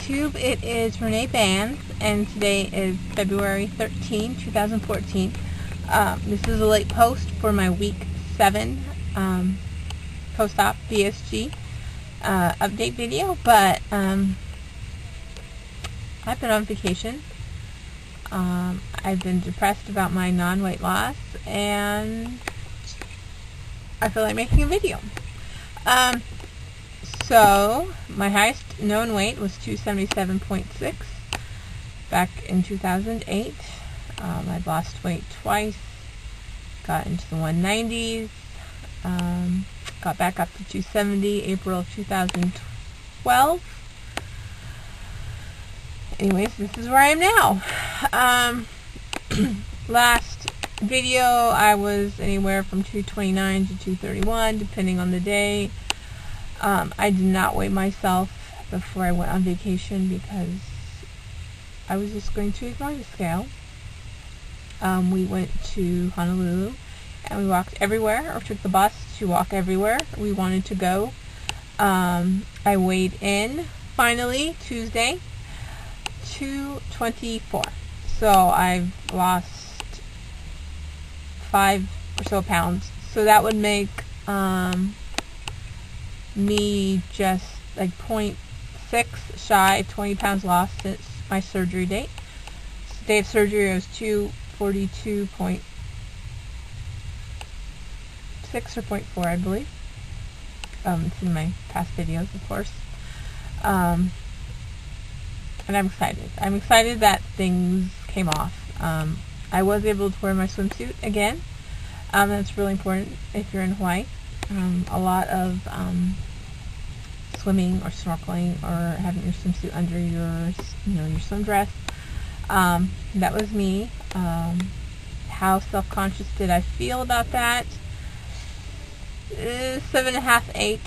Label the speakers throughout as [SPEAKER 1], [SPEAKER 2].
[SPEAKER 1] YouTube. It is Renee Bands, and today is February 13, 2014. This is a late post for my week 7 post-op VSG update video, but I've been on vacation. I've been depressed about my non-weight loss, and I feel like making a video. So, my highest known weight was 277.6 back in 2008. I've lost weight twice, got into the 190s, got back up to 270 April of 2012. Anyways, this is where I am now. Last video I was anywhere from 229 to 231 depending on the day. I did not weigh myself before I went on vacation because I was just going to ignore the scale. We went to Honolulu and we walked everywhere, or took the bus to walk everywhere we wanted to go. I weighed in finally Tuesday, 224. So I've lost 5 or so pounds. So that would make me just like 0.6 shy of 20 pounds lost since my surgery date. So the day of surgery I was 242.6 or 0.4, I believe. It's in my past videos, of course. And I'm excited. I'm excited that things came off. I was able to wear my swimsuit again. That's really important if you're in Hawaii. A lot of swimming or snorkeling or having your swimsuit under your, your swim dress. That was me. How self-conscious did I feel about that? 7.5, 8.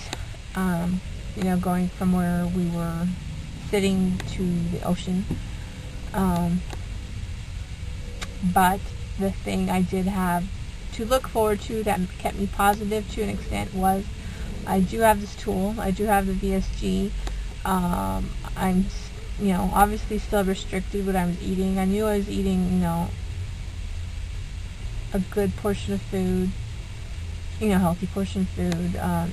[SPEAKER 1] Going from where we were sitting to the ocean. But the thing I did have to look forward to that kept me positive to an extent was I do have this tool. I do have the VSG. I'm obviously still restricted what I was eating. I knew I was eating a good portion of food, healthy portion of food. I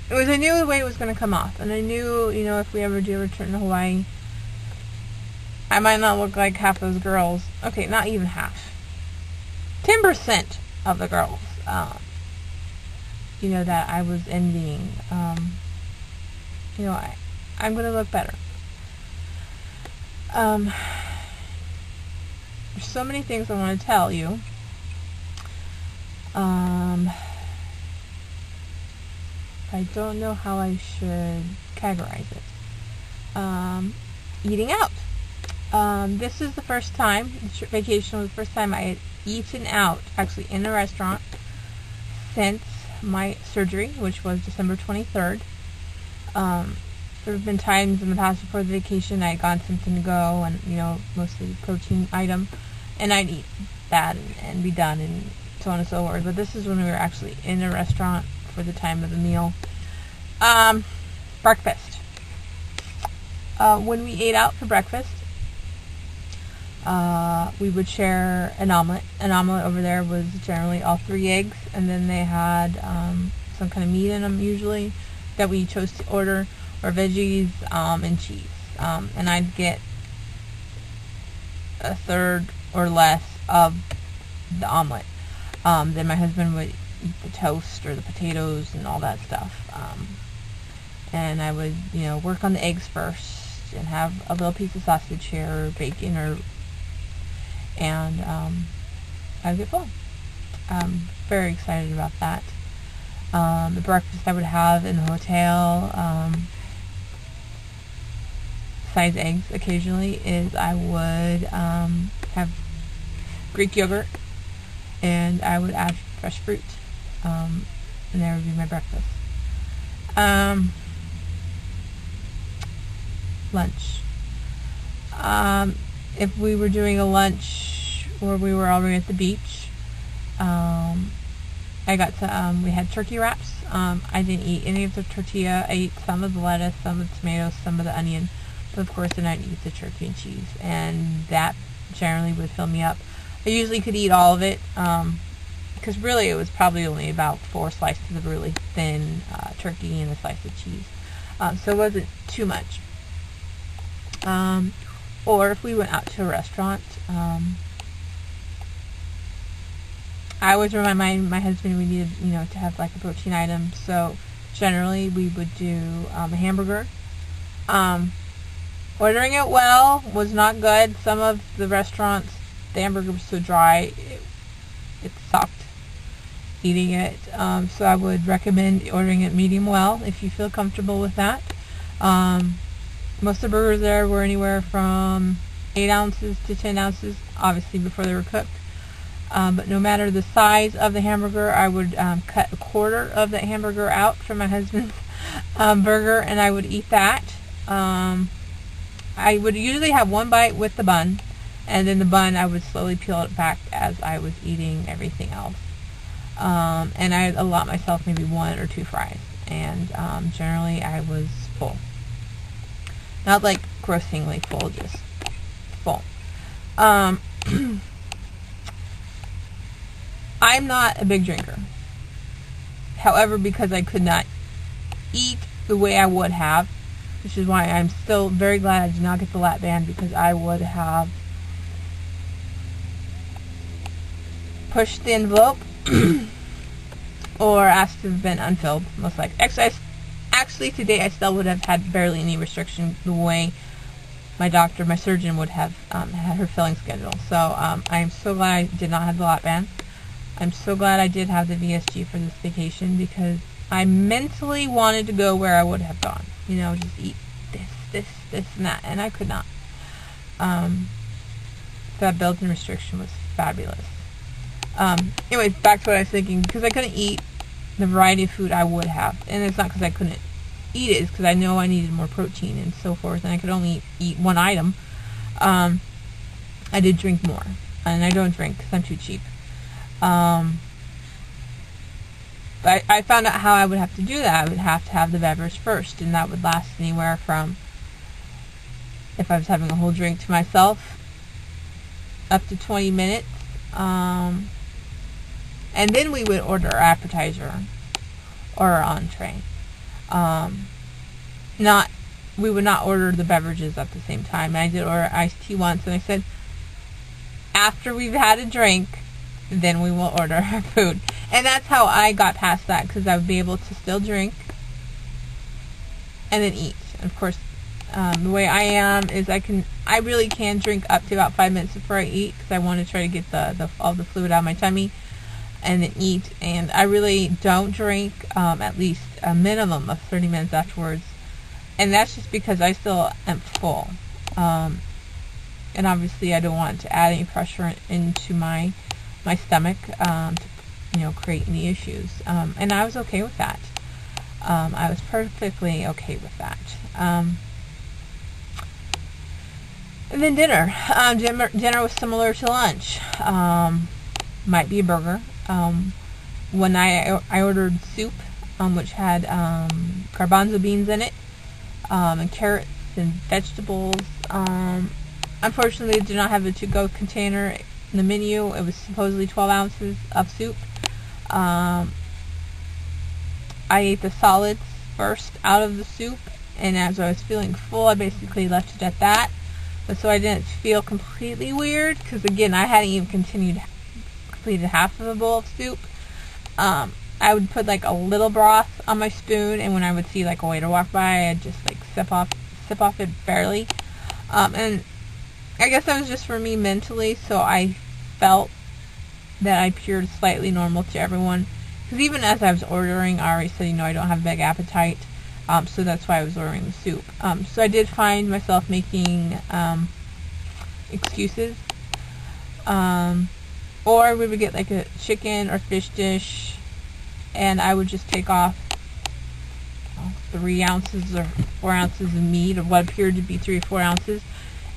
[SPEAKER 1] knew the weight was going to come off, and I knew if we ever do return to Hawaii, I might not look like half those girls. Okay, not even half. 10% of the girls, that I was envying. I'm going to look better. There's so many things I want to tell you. I don't know how I should categorize it. Eating out. This is the first time, vacation was the first time I had eaten out, actually in a restaurant, since my surgery, which was December 23rd. There have been times in the past before the vacation I had gone something to go, and mostly protein item, and I'd eat that and be done and so on and so forth. But this is when we were actually in a restaurant for the time of the meal. Breakfast. When we ate out for breakfast, we would share an omelet. An omelet over there was generally all 3 eggs, and then they had some kind of meat in them usually that we chose to order, or veggies and cheese. And I'd get a third or less of the omelet. Then my husband would eat the toast or the potatoes and all that stuff. And I would, work on the eggs first and have a little piece of sausage here or bacon and I would get full. I'm very excited about that. The breakfast I would have in the hotel, besides eggs occasionally, is I would have Greek yogurt, and I would add fresh fruit, and that would be my breakfast. Lunch. If we were doing a lunch or we were already at the beach, I got to, we had turkey wraps. I didn't eat any of the tortilla. I ate some of the lettuce, some of the tomatoes, some of the onion, of course, then I'd eat the turkey and cheese, and that generally would fill me up. I usually could eat all of it, because really it was probably only about 4 slices of really thin turkey and a slice of cheese. So it wasn't too much. Or if we went out to a restaurant, I always remind my husband we needed, to have like a protein item. So generally we would do a hamburger. Ordering it well was not good. Some of the restaurants, the hamburger was so dry, it sucked eating it. So I would recommend ordering it medium well if you feel comfortable with that. Most of the burgers there were anywhere from 8 ounces to 10 ounces, obviously before they were cooked. But no matter the size of the hamburger, I would cut a quarter of that hamburger out from my husband's burger, and I would eat that. I would usually have one bite with the bun, and then the bun I would slowly peel it back as I was eating everything else. And I'd allot myself maybe 1 or 2 fries, and generally I was full. Not like grossingly full, just full. I'm not a big drinker. However, because I could not eat the way I would have, which is why I'm still very glad I did not get the lap band, because I would have pushed the envelope or asked to have been unfilled, most likely. Actually, today I still would have had barely any restriction the way my surgeon would have had her filling schedule. So I am so glad I did not have the lap band. I'm so glad I did have the VSG for this vacation, because I mentally wanted to go where I would have gone. Just eat this, and that, and I could not. That built-in restriction was fabulous. Anyway, back to what I was thinking, because I couldn't eat the variety of food I would have, and it's not because I couldn't eat it, it's because I know I needed more protein and so forth, and I could only eat one item. I did drink more, and I don't drink because I'm too cheap. But I found out how I would have to do that. I would have to have the beverage first, and that would last anywhere from, if I was having a whole drink to myself, up to 20 minutes. And then we would order our appetizer or our entree. We would not order the beverages at the same time. I did order iced tea once, and I said, after we've had a drink, then we will order our food. And that's how I got past that, because I would be able to still drink and then eat. And of course, the way I am is I really can drink up to about 5 minutes before I eat, because I want to try to get all the fluid out of my tummy, and then eat. And I really don't drink at least a minimum of 30 minutes afterwards, and that's just because I still am full. And obviously I don't want to add any pressure into my stomach to create any issues. And I was okay with that. I was perfectly okay with that. And then dinner. Dinner was similar to lunch. Might be a burger. One night I ordered soup, which had garbanzo beans in it, and carrots and vegetables. Unfortunately, it did not have a to-go container in the menu. It was supposedly 12 ounces of soup. I ate the solids first out of the soup, and as I was feeling full, I basically left it at that. But so I didn't feel completely weird, because again, I hadn't even completed half of a bowl of soup. I would put like a little broth on my spoon, and when I would see like a waiter walk by, I'd just like sip off it barely. And I guess that was just for me mentally, so I felt that I appeared slightly normal to everyone. Because even as I was ordering, I already said, I don't have a big appetite, so that's why I was ordering the soup. So I did find myself making excuses. Or we would get like a chicken or fish dish, and I would just take off 3 ounces or 4 ounces of meat, or what appeared to be 3 or 4 ounces,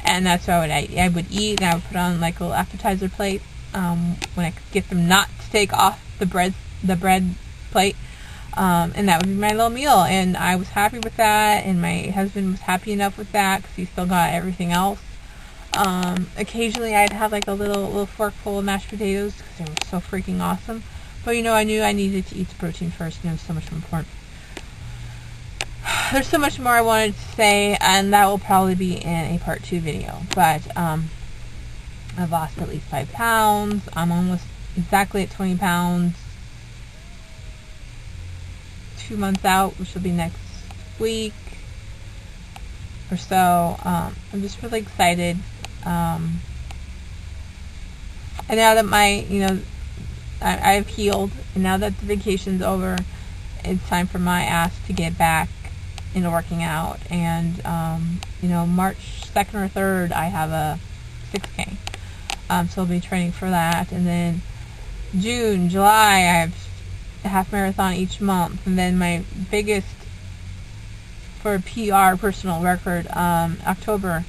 [SPEAKER 1] and that's how I would eat, and I would put on like a little appetizer plate when I could get them not to take off the bread plate. And that would be my little meal, and I was happy with that, and my husband was happy enough with that because he still got everything else. Occasionally I'd have like a little fork full of mashed potatoes because they were so freaking awesome. But I knew I needed to eat the protein first, and it was so much more important. There's so much more I wanted to say, and that will probably be in a part 2 video. But I've lost at least 5 pounds. I'm almost exactly at 20 pounds. 2 months out, which will be next week or so. I'm just really excited. And now that I've healed, and now that the vacation's over, it's time for my ass to get back into working out. And March 2nd or 3rd, I have a 6K. So I'll be training for that. And then June, July, I have a half marathon each month. And then my biggest for PR personal record, October,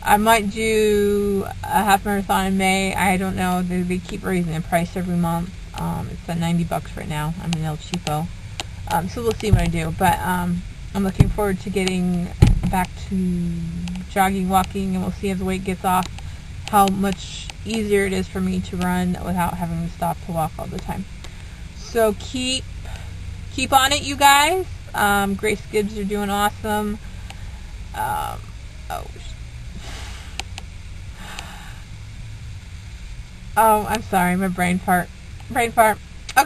[SPEAKER 1] I might do a half marathon in May. I don't know. They keep raising the price every month. It's at $90 right now. I'm an El Cheapo. So we'll see what I do. But I'm looking forward to getting back to jogging, walking, and we'll see as the weight gets off how much easier it is for me to run without having to stop to walk all the time. So keep on it, you guys. Grace Gibbs, you're doing awesome. Oh, I'm sorry, my brain fart.